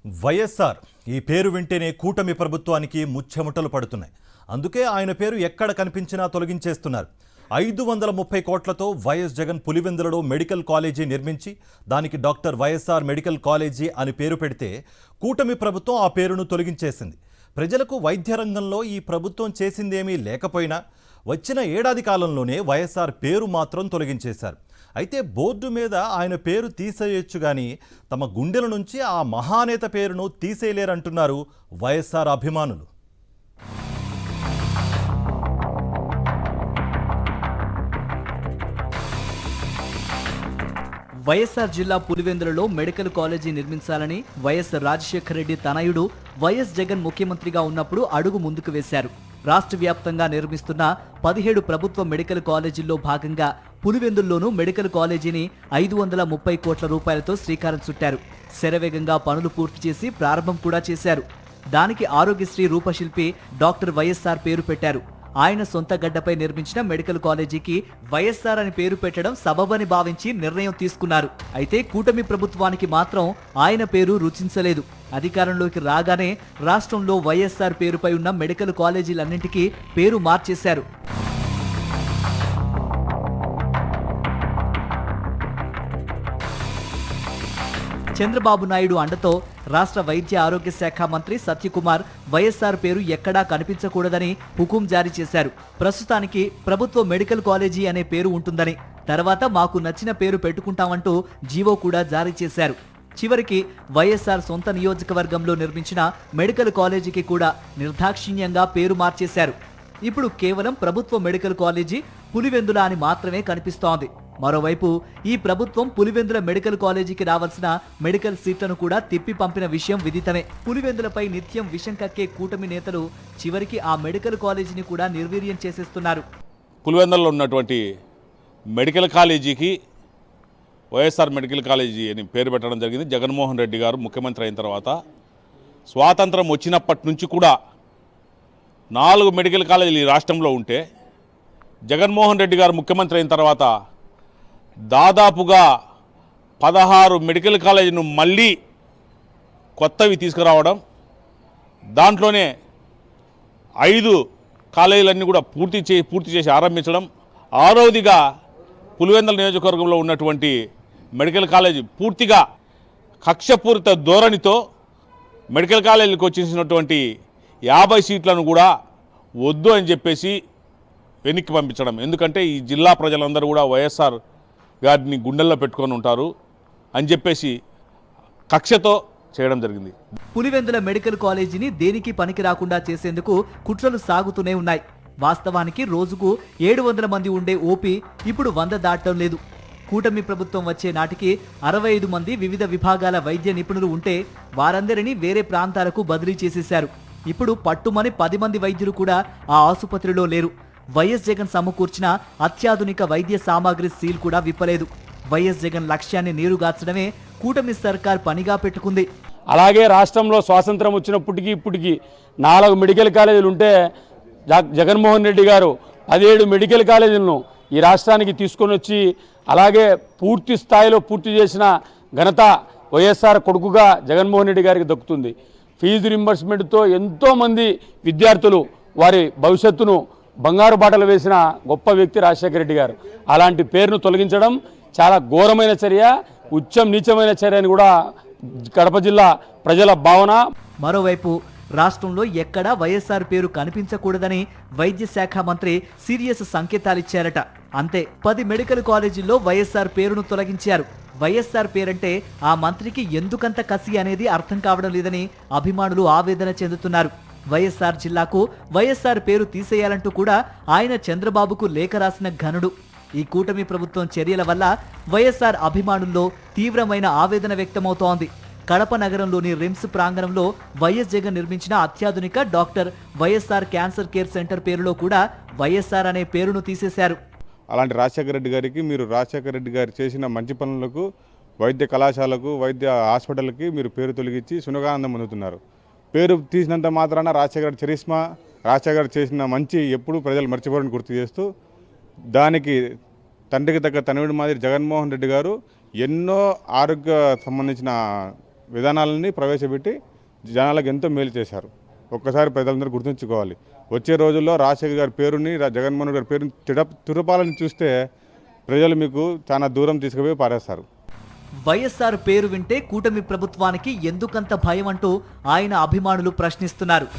వైఎస్ఆర్ ఈ పేరు వింటేనే కూటమి ప్రభుత్వానికి ముచ్చెమటలు పడుతున్నాయి. అందుకే ఆయన పేరు ఎక్కడ కనిపించినా తొలగించేస్తున్నారు. 530 కోట్లతో వైఎస్ జగన్ పులివెందులలో మెడికల్ కాలేజీ నిర్మించి దానికి డాక్టర్ వైఎస్ఆర్ మెడికల్ కాలేజీ అని పేరు పెడితే కూటమి ప్రభుత్వం ఆ పేరును తొలగించేసింది. ప్రజలకు వైద్య రంగంలో ఈ ప్రభుత్వం చేసిందేమీ లేకపోయినా వచ్చిన ఏడాది కాలంలోనే వైఎస్ఆర్ పేరు మాత్రం తొలగించేశారు. అయితే బోర్డు మీద ఆయన పేరు తీసేయొచ్చు కానీ తమ గుండెల నుంచి ఆ మహానేత పేరును తీసేయలేరంటున్నారు వైఎస్ఆర్ అభిమానులు. వైఎస్ఆర్ జిల్లా పులివెందులలో మెడికల్ కాలేజీ నిర్మించాలని వైఎస్ రాజశేఖర రెడ్డి తనయుడు వైఎస్ జగన్ ముఖ్యమంత్రిగా ఉన్నప్పుడు అడుగు ముందుకు వేశారు. రాష్ట్ర వ్యాప్తంగా నిర్మిస్తున్న 17 ప్రభుత్వ మెడికల్ కాలేజీల్లో భాగంగా పులివెందుల్లోనూ మెడికల్ కాలేజీని 530 కోట్ల రూపాయలతో శ్రీకారం చుట్టారు. శరవేగంగా పనులు పూర్తి చేసి ప్రారంభం కూడా చేశారు. దానికి ఆరోగ్యశ్రీ రూపశిల్పి డాక్టర్ వైఎస్ఆర్ పేరు పెట్టారు. ఆయన సొంత గడ్డపై నిర్మించిన మెడికల్ కాలేజీకి వైఎస్ఆర్ అని పేరు పెట్టడం సబబని భావించి నిర్ణయం తీసుకున్నారు. అయితే కూటమి ప్రభుత్వానికి మాత్రం ఆయన పేరు రుచించలేదు. అధికారంలోకి రాగానే రాష్ట్రంలో వైఎస్ఆర్ పేరుపై ఉన్న మెడికల్ కాలేజీలన్నింటికీ పేరు మార్చేశారు. చంద్రబాబు నాయుడు అండతో రాష్ట్ర వైద్య ఆరోగ్య శాఖ మంత్రి సత్యకుమార్ వైఎస్ఆర్ పేరు ఎక్కడా కనిపించకూడదని హుకుం జారీ చేశారు. ప్రస్తుతానికి ప్రభుత్వ మెడికల్ కాలేజీ అనే పేరు ఉంటుందని, తర్వాత మాకు నచ్చిన పేరు పెట్టుకుంటామంటూ జీవో కూడా జారీ చేశారు. చివరికి వైఎస్ఆర్ సొంత నియోజకవర్గంలో నిర్మించిన మెడికల్ కాలేజీకి కూడా నిర్దాక్షిణ్యంగా పేరు మార్చేశారు. ఇప్పుడు కేవలం ప్రభుత్వ మెడికల్ కాలేజీ పులివెందుల అని మాత్రమే కనిపిస్తోంది. మరోవైపు ఈ ప్రభుత్వం పులివెందుల మెడికల్ కాలేజీకి రావాల్సిన మెడికల్ సీట్లను కూడా తిప్పి పంపిన విషయం విదితమే. పులివెందులపై నిత్యం విషం కక్కే కూటమి నేతలు చివరికి ఆ మెడికల్ కాలేజీని కూడా నిర్వీర్యం చేసేస్తున్నారు. పులివెందులలో ఉన్నటువంటి మెడికల్ కాలేజీకి వైఎస్ఆర్ మెడికల్ కాలేజీ అని పేరు పెట్టడం జరిగింది. జగన్మోహన్ రెడ్డి గారు ముఖ్యమంత్రి అయిన తర్వాత స్వాతంత్రం వచ్చినప్పటి నుంచి కూడా 4 మెడికల్ కాలేజీలు ఈ రాష్ట్రంలో ఉంటే జగన్మోహన్ రెడ్డి గారు ముఖ్యమంత్రి అయిన తర్వాత దాదాపుగా 16 మెడికల్ కాలేజీను మళ్ళీ కొత్తవి తీసుకురావడం, దాంట్లోనే 5 కాలేజీలన్నీ కూడా పూర్తి చేసి ఆరంభించడం, 6వదిగా పులివెందుల నియోజకవర్గంలో ఉన్నటువంటి మెడికల్ కాలేజీ పూర్తిగా కక్షపూరిత ధోరణితో మెడికల్ కాలేజీలకు వచ్చేసినటువంటి 50 సీట్లను కూడా వద్దు అని చెప్పేసి వెనక్కి పంపించడం. ఎందుకంటే ఈ జిల్లా ప్రజలందరూ కూడా వైఎస్ఆర్ గారిని గుండెల్లో పెట్టుకొని ఉంటారు అని చెప్పేసి కక్షతో చేయడం జరిగింది. పులివెందుల మెడికల్ కాలేజీని దేనికి పనికి రాకుండా చేసేందుకు కుట్రలు సాగుతూనే ఉన్నాయి. వాస్తవానికి రోజుకు 700 మంది ఉండే ఓపీ ఇప్పుడు 100 దాటడం లేదు. కూటమి ప్రభుత్వం వచ్చే నాటికి 65 మంది వివిధ విభాగాల వైద్య నిపుణులు ఉంటే వారందరినీ వేరే ప్రాంతాలకు బదిలీ చేసేశారు. ఇప్పుడు పట్టుమని 10 మంది వైద్యులు కూడా ఆ ఆసుపత్రిలో లేరు. వైఎస్ జగన్ సమకూర్చిన అత్యాధునిక వైద్య సామాగ్రి సీల్ కూడా విప్పలేదు. వైఎస్ జగన్ లక్ష్యాన్ని నీరుగార్చడమే కూటమి సర్కార్ పనిగా పెట్టుకుంది. అలాగే రాష్ట్రంలో స్వాతంత్రం వచ్చినప్పటికీ ఇప్పటికీ 4 మెడికల్ కాలేజీలు ఉంటే జగన్మోహన్ రెడ్డి గారు 17 మెడికల్ కాలేజీలను ఈ రాష్ట్రానికి తీసుకొని వచ్చి అలాగే పూర్తి స్థాయిలో పూర్తి చేసిన ఘనత వైఎస్ఆర్ కొడుకుగా జగన్మోహన్ రెడ్డి గారికి దక్కుతుంది. ఫీజు రింబర్స్మెంట్తో ఎంతోమంది విద్యార్థులు వారి భవిష్యత్తును బంగారు బాటలు వేసిన గొప్ప వ్యక్తి రాజశేఖర రెడ్డి గారు. అలాంటి పేరును తొలగించడం చాలా ఘోరమైన చర్య, ఉచ్చం నీచమైన చర్య అని కూడా కడప జిల్లా ప్రజల భావన. మరోవైపు రాష్ట్రంలో ఎక్కడా వైఎస్ఆర్ పేరు కనిపించకూడదని వైద్య శాఖ మంత్రి సీరియస్ సంకేతాలిచ్చారట. అంతే 10 మెడికల్ కాలేజీల్లో వైఎస్ఆర్ పేరును తొలగించారు. వైఎస్ఆర్ పేరంటే ఆ మంత్రికి ఎందుకంత కసి అనేది అర్థం కావడం లేదని అభిమానులు ఆవేదన చెందుతున్నారు. వైఎస్ఆర్ జిల్లాకు వైఎస్ఆర్ పేరు తీసేయాలంటూ కూడా ఆయన చంద్రబాబుకు లేఖ రాసిన ఘనుడు. ఈ కూటమి ప్రభుత్వం చర్యల వల్ల వైఎస్ఆర్ అభిమానుల్లో తీవ్రమైన ఆవేదన వ్యక్తమవుతోంది. కడప నగరంలోని రిమ్స్ ప్రాంగణంలో వైఎస్ జగన్ నిర్మించిన అత్యాధునిక doctor YSR cancer care centre పేరులో కూడా వైఎస్ఆర్ అనే పేరును తీసేశారు. అలాంటి రాజశేఖర రెడ్డి గారికి మీరు రాజశేఖర రెడ్డి గారు చేసిన మంచి పనులకు, వైద్య కళాశాలకు, వైద్య హాస్పిటల్కి మీరు పేరు తొలగించి సునగానందం పొందుతున్నారు. పేరు తీసినంత మాత్రాన రాజశేఖర చరిస్మా, రాజశేఖర చేసిన మంచి ఎప్పుడూ ప్రజలు మర్చిపోరని గుర్తు చేస్తూ దానికి తండ్రికి తగ్గ తనయుడి మాదిరి జగన్మోహన్ రెడ్డి గారు ఎన్నో ఆరోగ్య సంబంధించిన విధానాలని ప్రవేశపెట్టి జనాలకు ఎంతో మేలు చేశారు. ఒక్కసారి ప్రజలందరూ గుర్తుంచుకోవాలి. వచ్చే రోజుల్లో రాజశేఖర్ గారి పేరుని జగన్మోహన్ గారి పేరుని తిరపాలని చూస్తే ప్రజలు మీకు చాలా దూరం తీసుకుపోయి పారేస్తారు. వైఎస్ఆర్ పేరు వింటే కూటమి ప్రభుత్వానికి ఎందుకంత భయం అంటూ ఆయన అభిమానులు ప్రశ్నిస్తున్నారు.